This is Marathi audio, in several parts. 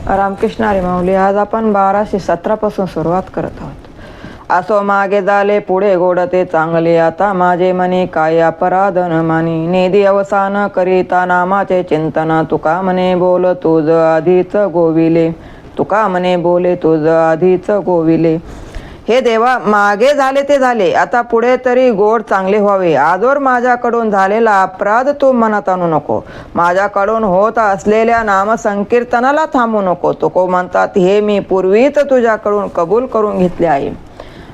रामकृष्ण हरी माऊली. आज आपण 1217 पासून सुरुवात करत आहोत. असो मागे झाले पुढे गोडते चांगले, आता माझे मनी काय अपराध न मानी. नेदी अवसान करिता नामाचे चिंतन, तुका म्हणे बोल तुझ आधीच गोविले. तुका म्हणे बोले तुझ आधीच गोविले. हे देवा, मागे झाले ते झाले, आता पुढे तरी गोड चांगले व्हावे. आजवर माझ्याकडून झालेला अपराध तू मनात आणू नको. माझ्याकडून होत असलेल्या नामसंकीर्तनाला थांबू नको. तुको म्हणतात हे मी पूर्वीच तुझ्याकडून कबूल करून घेतले आहे.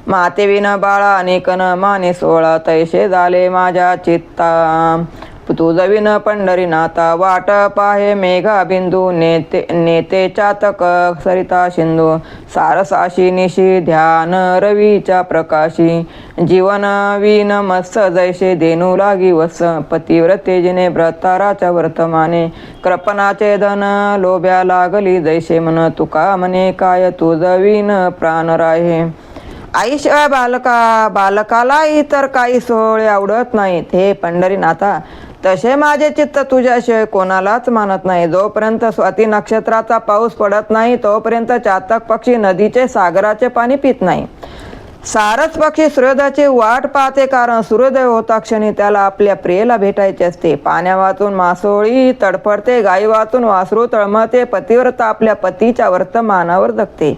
मातेविन बाळा अनेक न माने 16, तैसे झाले माझ्या चित्ता. तुझविन पंढरीनाथा, वाट पाहे मेघा बिंदू. नेते चातक सरिता सिंधू, सारसाशी निशी ध्यान रवीच्या प्रकाशी. जीवन विन मत्स जैसे देनू लागी वस, पतिव्रते जिने व्रताराच्या वर्तमाने. कृपणाचे धन लोभ्या लागली जैसे मन, तुका म्हणे काय तुझ विन प्राण राहे. आईशिवाय बालकाला इतर काही सोहळे आवडत नाहीत. हे पंढरीनाथा, तसे माझे चित्त तुझ्याशिवाय कोणालाच मानत नाही. जोपर्यंत स्वाती नक्षत्राचा पाऊस पडत नाही तोपर्यंत चातक पक्षी नदीचे सागराचे पाणी पित नाही. सारस पक्षी सूर्योदयाची वाट पाहते, कारण सूर्योदय होता क्षणी त्याला आपल्या प्रियेला भेटायचे असते. पाण्या वाचून मासोळी तडफडते, गाई वाचून वासरू तळमळते, पतिव्रता आपल्या पतीच्या वर्तमानावर जगते.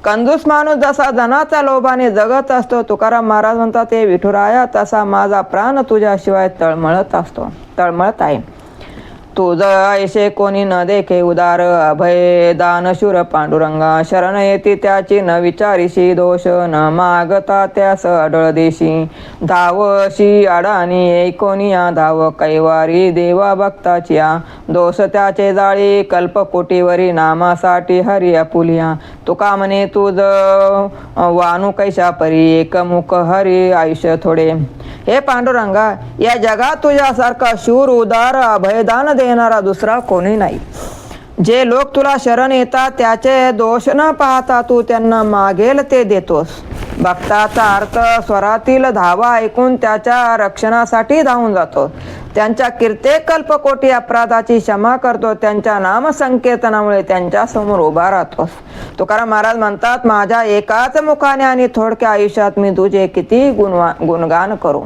कंजूस माणूस जसा धनाचा लोभाने जगत असतो, तुकाराम महाराज म्हणतात ते विठुराया, तसा माझा प्राण तुझ्याशिवाय तळमळत आहे. तुझ ऐसे कोणी न देखे उदार, अभय दानशूर पांडुरंगा. शरण येती त्याची न विचारिशी, दोष न मागता त्यास अडळ देशी. धावशी अडाणी ऐकोनिया धाव, कैवारी देवा भक्ताचिया. दोष त्याचे जाळी कल्पकोटीवरी, नामासाठी हरी आपुलिया. तुका म्हणे तुझ वानू कैशा परी, एकमुख हरी आयुष्य थोडे. हे पांडुरंगा, या जगात तुझ्यासारखा शूर उदार अभयदान देणारा दुसरा कोणी नाही. जे लोक तुला शरण येतात त्याचे दोष न पाहता तू त्यांना मागेल ते देतोस. भक्ताचा अर्थ स्वरातील धावा ऐकून त्याच्या रक्षणासाठी धावून जातो. त्यांच्या कित्येक कल्पकोटी अपराधाची क्षमा करतो. त्यांच्या नामसंकीर्तनामुळे त्यांच्या समोर उभा राहतोस. तुकाराम महाराज म्हणतात, माझ्या एकाच मुखाने आणि थोडक्या आयुष्यात मी तुझे किती गुणगान करू.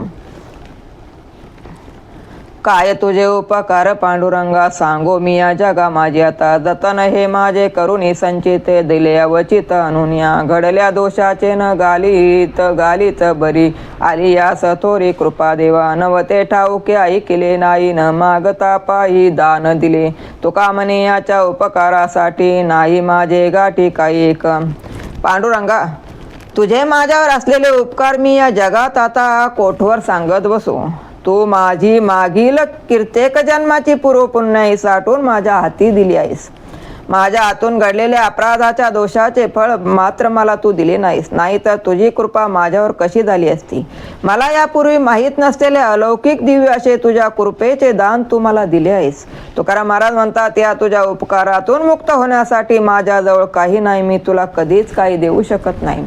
काय तुझे उपकार पांडुरंगा, सांगो मी या जगा माझी आता. जतन हे माझे करुणी संचिते, दिले अवचित अनुनिया. घडल्या दोषाचे न गालीत बरी, आली यास थोरी कृपा देवा. नवते ठाऊके ऐकिले नाही, न मागता पायी दान दिले. तुका म्हणे याच्या उपकारासाठी, नाही माझे गाठी काही एक. पांडुरंगा, तुझे माझ्यावर असलेले उपकार मी या जगात आता कोठवर सांगत बसू. तू माझी मागील कित्येक जन्माची पूर्वपुण्याई साठवून माझ्या हाती दिली आहेस. माझ्या हातून घडलेल्या अपराधाच्या दोषाचे फळ मात्र मला तू दिले नाहीस. नाहीतर तुझी कृपा माझ्यावर कशी झाली असती. मला यापूर्वी माहीत नसलेले अलौकिक दिव्य असे तुझ्या कृपेचे दान तू मला दिले आहेस. तुकाराम महाराज म्हणतात, या तुझ्या उपकारातून मुक्त होण्यासाठी माझ्याजवळ काही नाही. मी तुला कधीच काही देऊ शकत नाही.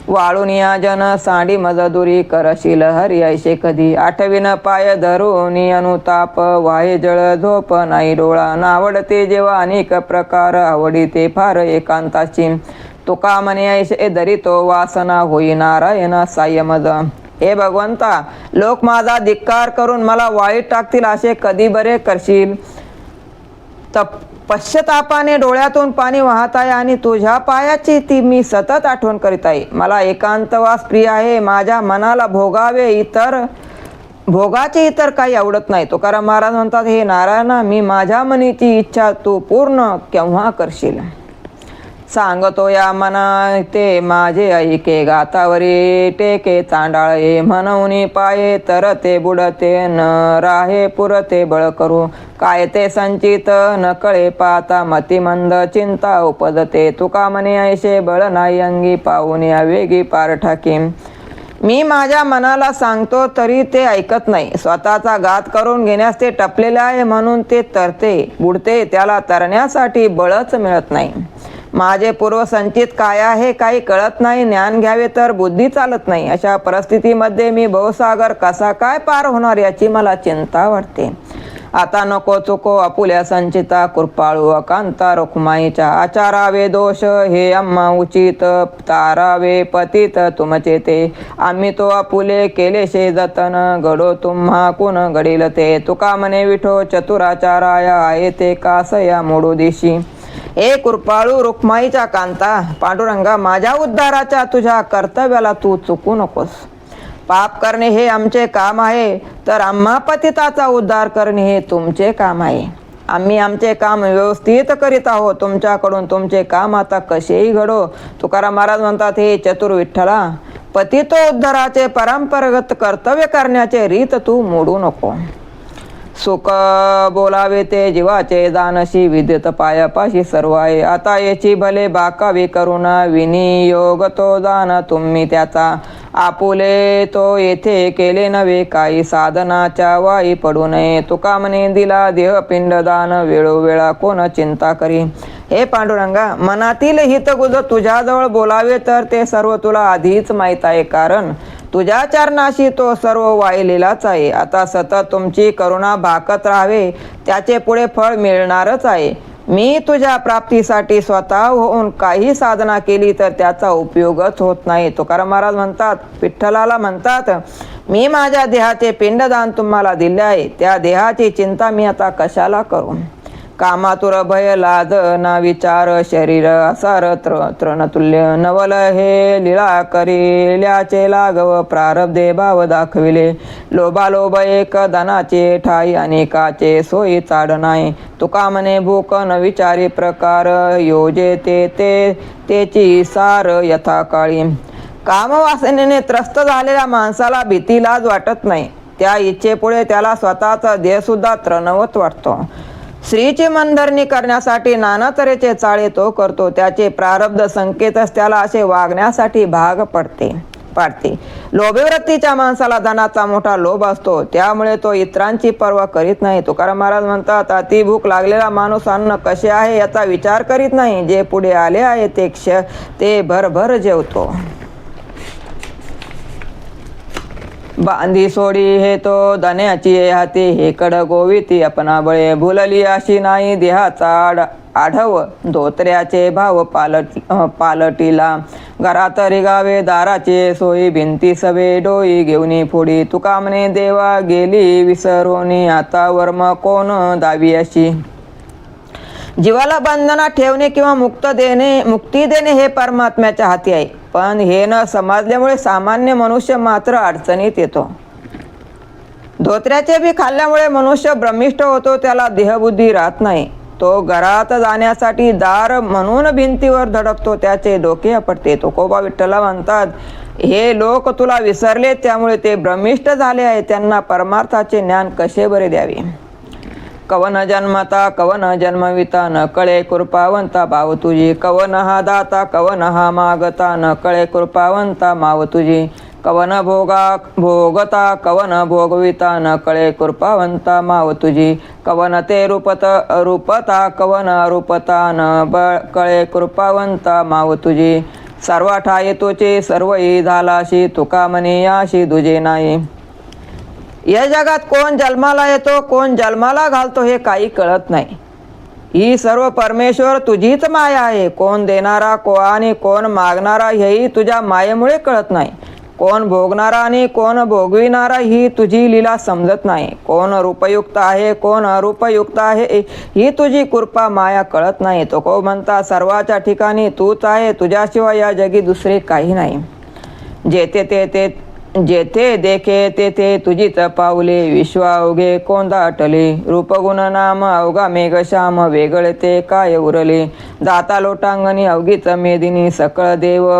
वाळून या जन सांडी मजदुरी, करशील हरी ऐशे कधी. आठविन पाय धरून अनुताप, वाहे जळ झोप नाही डोळा. नावडते जेव्हा अनेक प्रकार, आवडीते फार एकांताची. तुका म्हणे ऐशे धरी तो वासना, होई नारायण साय मज. हे भगवंता, लोक माझा धिक्कार करून मला वाईट टाकतील असे कधी बरे करशील. पश्चातापाने डोळ्यातून पाणी वाहत आहे आणि तुझ्या पायाची ती मी सतत आठवण करीत आहे. मला एकांतवास प्रिय आहे. माझ्या मनाला भोगाचे इतर काही आवडत नाही. तुकाराम महाराज म्हणतात, हे नारायणा, मी माझ्या मनीची इच्छा तू पूर्ण केव्हा करशील. सांगतो या मना ते माझे ऐके, गातावरी टेके चांडाळे. म्हणून पाये तर ते बुडते, न राहे पुरते बळ करू. काय ते संचित न कळे पाता, मतिमंद चिंता उपजते. तुका म्हणे ऐशे बळ नाही अंगी, पाहून या वेगी पार ठाकी. मी माझ्या मनाला सांगतो तरी ते ऐकत नाही. स्वतःचा घात करून घेण्यास ते टपलेले आहे, म्हणून ते तरते बुडते. त्याला तरण्यासाठी बळच मिळत नाही. माझे पूर्वसंचित काय आहे काही कळत नाही. ज्ञान घ्यावे तर बुद्धी चालत नाही. अशा परिस्थितीमध्ये मी भवसागर कसा काय पार होणार याची मला चिंता वाटते. आता नको चुको आपुल्या संचिता कृपाळू अकांता रुक्माईच्या आचारावे दोष हे आम्हा उचित तारावे पतित तुमचे ते आम्ही तो आपुले केले शे जतन घडो तुम्हा कुण घडील ते तुका म्हणे विठो चतुराचाराया आहे ते कासया मोडू दिशी हे कृपाळू रुक्माईच्या कांता पांडुरंगा माझ्या उद्धाराच्या तुझ्या कर्तव्याला तू चुकू नकोस. पाप करणे हे आमचे काम आहे तर आम्हा पतिताचा उद्धार करणे हे तुमचे काम आहे. आम्ही आमचे काम व्यवस्थित करीत आहोत. तुमच्याकडून तुमचे काम आता कसेही घडो. तुकाराम महाराज म्हणतात हे चतुर विठ्ठला पतितो उद्धाराचे परंपरागत कर्तव्य करण्याचे रीत तू मोडू नको. सुख बोलावे ते जीवाचे दानशी विद्युत पायापाशी सर्व आहे. आता याची भले बाकावी करुणा विनियोग तो दान तुम्ही त्याचा आपुले तो येथे केले नव्हे काही साधनाच्या वाई पडू नये. तुका म्हणे दिला देह पिंडदान वेळोवेळा कोण चिंता करी. हे पांडुरंगा मनातील हितगुज तुझ्याजवळ बोलावे तर ते सर्व तुला आधीच माहीत आहे कारण तुझ्या चरणाशी तो सर्व वाहिलेलाच आहे. आता सतत तुमची करुणा भाकत राहावे त्याचे पुढे फळ मिळणारच आहे. मी तुझ्या प्राप्तीसाठी स्वतः होऊन काही साधना केली तर त्याचा उपयोगच होत नाही. तुकाराम महाराज म्हणतात विठ्ठलाला म्हणतात मी माझ्या देहाचे पिंडदान तुम्हाला दिले आहे त्या देहाची चिंता मी आता कशाला करू. कामातुर भय लाज ना विचार शरीर असार तृणतुल्य नवल हे लीळा करिल्याचे लागव प्रारब्धे भाव दाखविले लोभालोभ एक धनाचे ठाई अनेकाचे सोयी चाड नाही. तुका म्हणे भूक न विचारी प्रकार योजे ते तेची सार यथाकाळी. कामवासनेने त्रस्त झालेल्या माणसाला भीती लाज वाटत नाही. त्या इच्छेपुढे त्याला स्वतःचा देह सुद्धा तृणवत वाटतो. स्त्रीची मनधरणी करण्यासाठी नाना तऱ्हेचे चाळे तो करतो. त्याचे प्रारब्ध संकेतच त्याला असे वागण्यासाठी भाग पाडते. लोभवृत्तीच्या माणसाला धनाचा मोठा लोभ असतो त्यामुळे तो इतरांची पर्वा करीत नाही. तुकाराम महाराज म्हणतात अति भूक लागलेला माणूस अन्न कसे आहे याचा विचार करीत नाही. जे पुढे आले आहे ते भरभर जेवतो. बांधी सोडी हे तो धन्याची हाती हे कड गोविती अपना बळे भुलली अशी नाही देहाचा आढव धोत्र्याचे भाव पालटीला घरात रिगावे दाराचे सोयी भिंती सवे डोई घेऊनी फोडी. तुका म्हणे देवा गेली विसरोनी आता वर्म कोण दावी अशी. जीवाला बंधनात ठेवणे किंवा मुक्ती देणे हे परमात्म्याच्या हाती आहे. पण हे न समजल्यामुळे सामान्य मनुष्य मात्र अडचणीत येतो. धोत्र्याचे बी खाल्ल्यामुळे मनुष्य भ्रमिष्ठ होतो त्याला देहबुद्धी राहत नाही. तो घरात जाण्यासाठी दार म्हणून भिंतीवर धडकतो त्याचे डोके आपटते. तुकोबा विठ्ठला म्हणतात हे लोक तुला विसरले त्यामुळे ते भ्रमिष्ठ झाले आहे त्यांना परमार्थाचे ज्ञान कसे बरे द्यावे. कवन जन्मता कवन जन्मविता न कळे कृपावंता भाव तुझी. कवन हा दाता कवन हा मागता न कळे कृपावंता माव तुझी. कवन भोगता कवन भोगविता न कळे कृपावंता माव तुझी. कवन ते रूपता कवन रूपता न कळे कृपावंता माव तुझी. सर्व ठाई तुझे सर्वही झालाशी तुका म्हणे याशी तुझे नाही. या जगात कोण जन्माला येतो कोण जन्माला घालतो हे काही कळत नाही. ही सर्व परमेश्वर तुझीच माया आहे. कोण देणारा आणि कोण मागणारा हेही तुझ्या मायेमुळे कळत नाही. कोण भोगणारा आणि कोण भोगविणारा ही तुझी लीला समजत नाही. कोण रूपयुक्त आहे कोण अरूपयुक्त आहे ही तुझी कृपा माया कळत नाही. तो को म्हणता सर्वाच्या ठिकाणी तूच आहे तुझ्याशिवाय या जगी दुसरे काही नाही. जेथे देखे तेथे तुझीच पावले विश्वा अवघे कोंदाटले. रूपगुण नाम अवघा मेघश्याम वेगळे ते काय उरले. दाता लोटांगणी अवघीच मेदिनी सकळ देव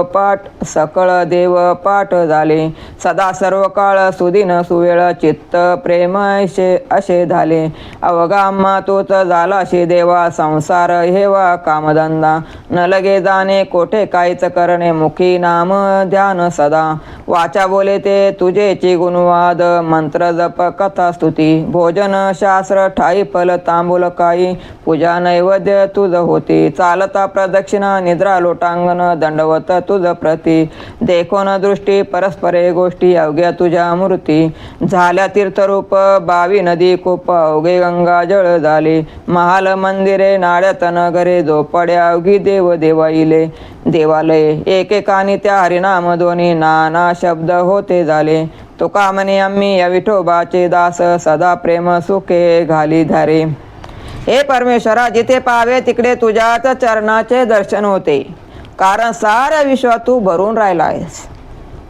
पाठ झाले. सदा सर्व काळ सुदिन सुवेळ चित्त प्रेम असे झाले. अवघा आम्हा तोच झाला शे देवा संसार हेवा कामधंदा. न लगे जाणे कोठे काहीच करणे मुखी नाम ध्यान सदा. वाचा बोले ते तुझेची गुणवाद मंत्र जप कथा स्तुती. भोजन शास्त्र ठाई फल तांबूल काही पूजा नैवेद्य तुझ होती. घालता प्रदक्षिणा निद्रा लोटांगण दंडवत तुझ प्रती देखोन दृष्टी परस्परे गोष्टी अवघ्या तुझ्या मूर्ती झाल्या तीर्थरूप बावी नदी कोप अवघे गंगा जळ झाले महाल मंदिरे नाड्यात नगरे झोपड्या अवघी देव देवाईले देवालये एकेकानी त्या हरिनाम ध्वनी नाना शब्द होते झाले तुका म्हणे आम्ही या विठोबाचे दास सदा प्रेम सुखे घाली धारे. हे परमेश्वरा, जिथे पाहावे तिकडे तुझ्याच चरणाचे दर्शन होते, कारण साऱ्या विश्वात तू भरून राहिला आहेस.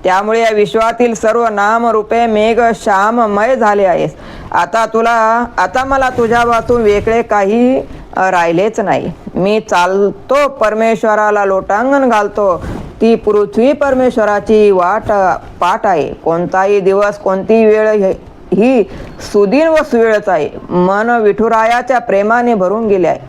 त्यामुळे या विश्वातील सर्व नामरूपे मेघ श्याममय झाले आहेस. आता मला तुझ्यापासून वेगळे काही राहिलेच नाही. मी चालतो परमेश्वराला लोटांगण घालतो. ती पृथ्वी परमेश्वराची पाठ आहे. कोणताही दिवस कोणती वेळ ही सुदीन व सुवेळच आहे. मन विठुरायाच्या प्रेमाने भरून गेले आहे.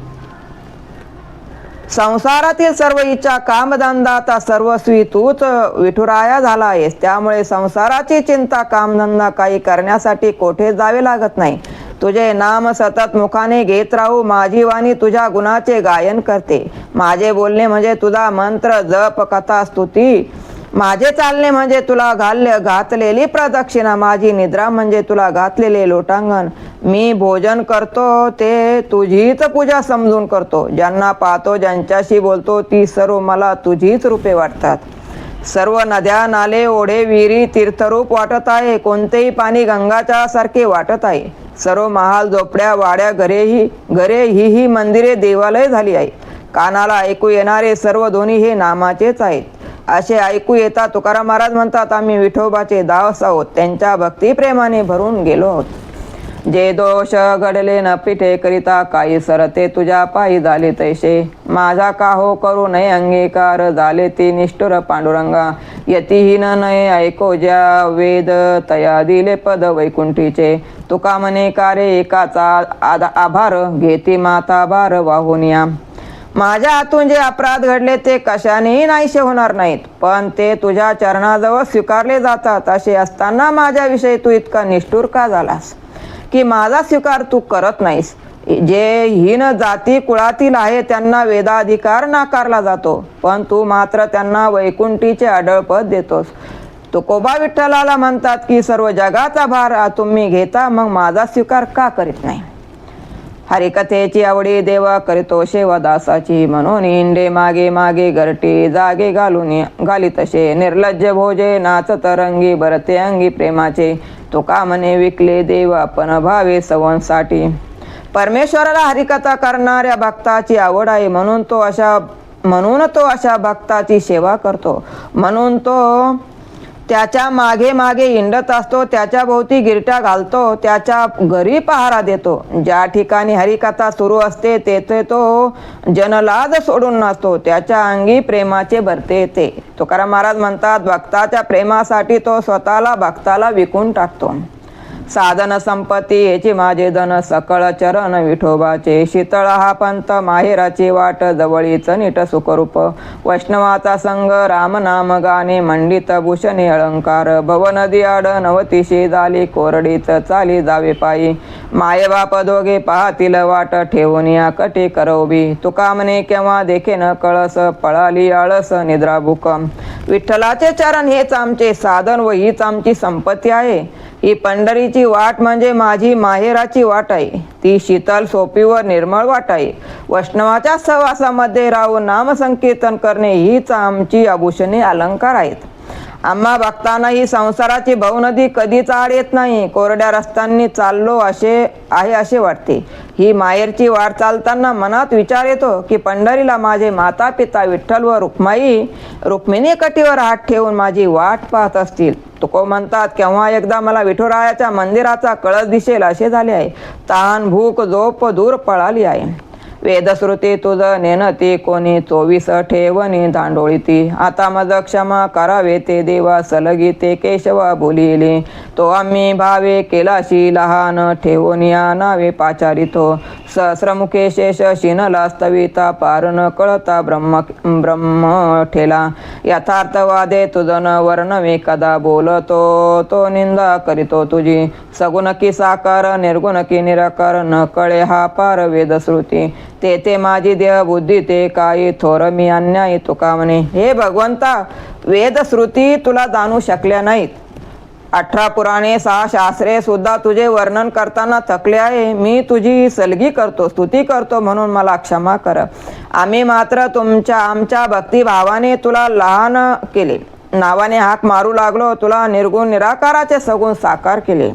संसारातील सर्व इच्छा कामधंदा आता सर्वस्वी तूच विठुराया झाला आहेस. त्यामुळे संसाराची चिंता कामधंदा काही करण्यासाठी कोठे जावे लागत नाही. तुझे नाम सतत मुखाने घेत राहू. माझी वाणी तुझ्या गुणाचे गायन करते. माझे बोलणे म्हणजे तुझा मंत्र जप कथा स्तुती. माझे चालणे म्हणजे तुला घातलेली प्रदक्षिणा. माझी निद्रा म्हणजे तुला घातलेले लोटांगण. मी भोजन करतो ते तुझीच पूजा समजून करतो. ज्यांना पाहतो ज्यांच्याशी बोलतो ती सर्व मला तुझीच रूपे वाटतात. सर्व नद्या नाले ओढे विहिरी तीर्थरूप वाटत आहे. कोणतेही पाणी गंगाच्या सारखे वाटत आहे. सर्व महाल झोपड्या वाड्या घरे ही मंदिरे देवालय झाली आहे. कानाला ऐकू येणारे सर्व ध्वनी हे नामाचेच आहेत. असे ऐकू येता तुकाराम महाराज म्हणतात, आम्ही विठोबाचे दास आहोत. त्यांच्या भक्तिप्रेमाने भरून गेलो आहोत. जे दोष घडले न पिठे करिता काही सरते तुझ्या पायी झाले तैसे. माझा का हो करू नये अंगीकार झाले ती निष्ठुर पांडुरंगा. यतिहीन नये ऐको ज्या वेद तया दिले पद वैकुंठीचे. तुका म्हणे कारे एकाचा आभार घेती माता भार वाहुनिया. माझ्या हातून जे अपराध घडले ते कशानेही नाहीसे होणार नाहीत, पण ते तुझ्या चरणाजवळ स्वीकारले जातात. असे असताना माझ्याविषयी तू इतका निष्ठुर का झालास की माझा स्वीकार तू करत नाहीस. जे हीन जाती कुळातील आहे त्यांना वेदाधिकार नाकारला जातो, पण तू मात्र त्यांना वैकुंठीचे अढळपद देतोस. तुकोबा विठ्ठलाला म्हणतात की सर्व जगाचा भार तुम्ही घेता, मग माझा स्वीकार का करीत नाही. हरिकथेची आवडी देवा करीतो सेवा दासाची. म्हणून इंडे मागे मागे घरटी जागे घाली तसे. निर्लज्ज भोजे नाचत रंगी भरते अंगी प्रेमाचे. तुका म्हणे विकले देव आपण भावे सवंसाठी. परमेश्वराला हरिकथा करणाऱ्या भक्ताची आवड आहे, म्हणून तो अशा भक्ताची सेवा करतो. म्हणून तो त्याच्या मागे मागे हिंडत असतो, त्याच्या भोवती गिरट्या घालतो, त्याच्या घरी पहारा देतो. ज्या ठिकाणी हरिकथा सुरू असते तेथे तो जनलाज सोडून नसतो. त्याच्या अंगी प्रेमाचे भरते येते. तुकाराम महाराज म्हणतात, भक्ताच्या प्रेमासाठी तो स्वतःला भक्ताला विकून टाकतो. साधन संपत्ती याची माझे धन सकळ चरण विठोबाचे. शीतळ हा पंथ माहेराची वाट जवळीच नीट सुखरूप. वैष्णवाचा संग राम नाम गाणे मंडित भूषणे अलंकार. भव नदी आड नवतीशी झाली कोरडीच चाली जावे पायी. माये बाप दोघे पाहतील वाट ठेवून या कटी करवबी. तुका म्हणे केव्हा देखे न कळस पळाली आळस निद्रा भूकम. विठ्ठलाचे चरण हेच आमचे साधन व हीच आमची संपत्ती आहे. ही पंढरीची वाट म्हणजे माझी माहेराची वाट आहे. ती शीतल सोपी व निर्मळ वाट आहे. वैष्णवाच्या सहवासामध्ये राहून नामसंकीर्तन करणे हीच आमची आभूषणे अलंकार आहेत. आम्हा भक्तांना ही संसाराची भवनदी कधीच आड येत नाही. कोरड्या रस्त्यांनी चाललो असे वाटते. ही माहेरची वाट चालताना मनात विचार येतो की पंढरीला माझे माता पिता विठ्ठल व रुक्मिणी कटीवर हात ठेवून माझी वाट पाहत असतील. तुको म्हणतात, केव्हा एकदा मला विठुरायाच्या मंदिराचा कळस दिसेल असे झाले आहे. ताण भूक झोप दूर पळाली आहे. वेदश्रुती तुझ नेनती कोणी 24 ठेवणी दांडोळीती. आता मज क्षमा करावे ते देवा सलगी ते केशवा बोलिले. तो आम्ही भावे केलाशी लहान ठेवून या नावे पाचारितो. सहस्रमुखे शेष शिनला स्तविता पार न कळता ब्रह्म ठेला. यथार्थवादे तुझन वर्णवे कदा बोलतो तो निंदा करीतो तुझी. सगुण की साकार निर्गुण की निराकार न कळे हा पार वेदश्रुती. तेथे माझी देह बुद्धी ते काही थोर मी अन्यायी तुका म्हणे. हे भगवंता, वेद श्रुती तुला जाणू शकल्या नाहीत. 18 पुराणे 6 शास्त्रे सुद्धा तुझे वर्णन करताना थकले आहे. मी तुझी सलगी करतो, स्तुती करतो, म्हणून मला क्षमा कर. आम्ही मात्र आमच्या भक्तिभावाने तुला लहान केले, नावाने हाक मारू लागलो, तुला निर्गुण निराकाराचे सगुण साकार केले.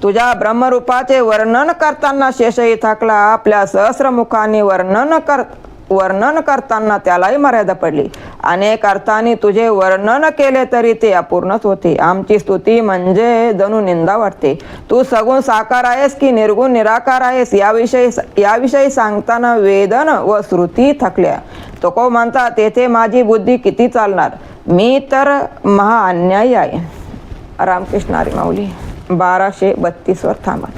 तुझ्या ब्रह्मरूपाचे वर्णन करताना शेषही थकला. आपल्या सहस्रमुखाने वर्णन करताना त्यालाही मर्यादा पडली. अनेक अर्थाने तुझे वर्णन केले तरी ते अपूर्णच होते. आमची स्तुती म्हणजे जणू निंदा वाटते. तू सगुण साकार आहेस की निर्गुण निराकार आहेस याविषयी सांगताना वेदन व श्रुती थकल्या. तुको म्हणता तेथे माझी बुद्धी किती चालणार, मी तर महा अन्यायी आहे. रामकृष्ण हरी माऊली. 1232 वर थांबा.